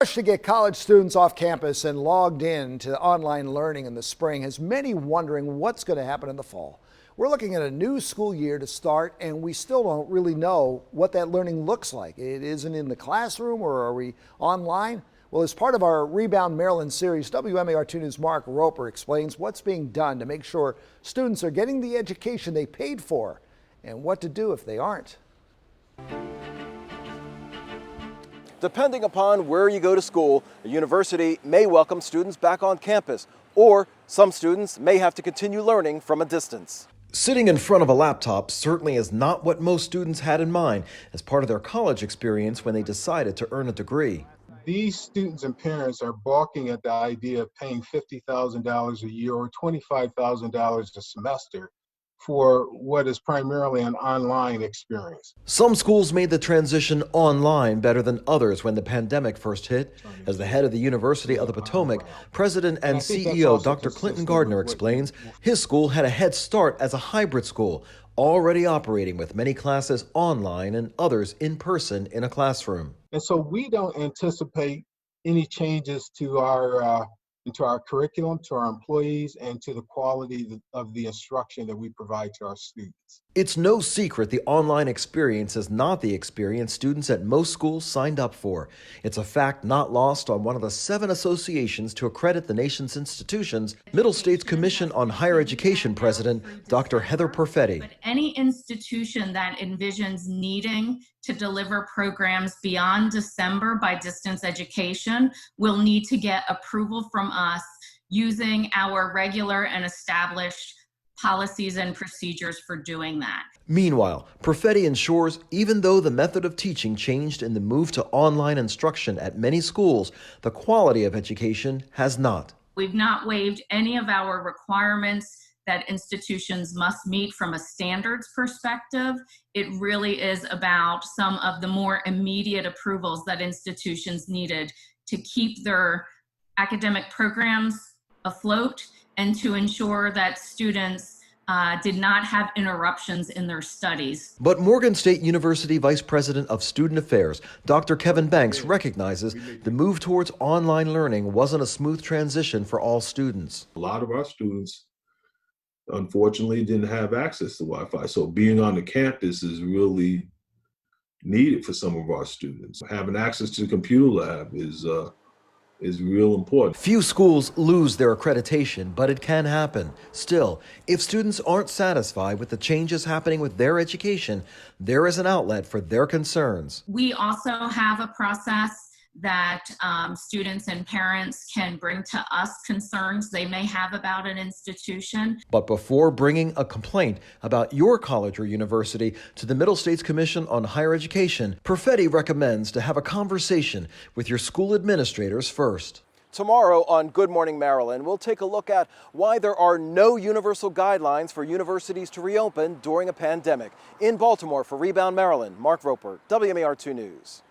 Rush to get college students off campus and logged in to online learning in the spring has many wondering what's going to happen in the fall. We're looking at a new school year to start, and we still don't really know what that learning looks like. It isn't in the classroom, or are we online? Well, as part of our Rebound Maryland series, WMAR 2 News' Mark Roper explains what's being done to make sure students are getting the education they paid for and what to do if they aren't. Depending upon where you go to school, a university may welcome students back on campus, or some students may have to continue learning from a distance. Sitting in front of a laptop certainly is not what most students had in mind as part of their college experience when they decided to earn a degree. These students and parents are balking at the idea of paying $50,000 a year or $25,000 a semester for what is primarily an online experience. Some schools made the transition online better than others when the pandemic first hit. As the head of the University of the Potomac, President and CEO Dr. Clinton Gardner explains, his school had a head start as a hybrid school, already operating with many classes online and others in person in a classroom. And so we don't anticipate any changes to our curriculum, to our employees, and to the quality of the instruction that we provide to our students. It's no secret the online experience is not the experience students at most schools signed up for. It's a fact not lost on one of the 7 associations to accredit the nation's institutions, Middle States Commission on Higher Education President Dr. Heather Perfetti. But any institution that envisions needing to deliver programs beyond December by distance education will need to get approval from us using our regular and established policies and procedures for doing that. Meanwhile, Perfetti ensures even though the method of teaching changed in the move to online instruction at many schools, the quality of education has not. We've not waived any of our requirements that institutions must meet from a standards perspective. It really is about some of the more immediate approvals that institutions needed to keep their academic programs afloat and to ensure that students did not have interruptions in their studies. But Morgan State University Vice President of Student Affairs, Dr. Kevin Banks, recognizes the move towards online learning wasn't a smooth transition for all students. A lot of our students, unfortunately, didn't have access to Wi-Fi, so being on the campus is really needed for some of our students. Having access to the computer lab is real important. Few schools lose their accreditation, but it can happen. Still, if students aren't satisfied with the changes happening with their education, there is an outlet for their concerns. We also have a process that students and parents can bring to us concerns they may have about an institution. But before bringing a complaint about your college or university to the Middle States Commission on Higher Education, Perfetti recommends to have a conversation with your school administrators first. Tomorrow on Good Morning Maryland, we'll take a look at why there are no universal guidelines for universities to reopen during a pandemic. In Baltimore for Rebound Maryland, Mark Roper, WMAR 2 News.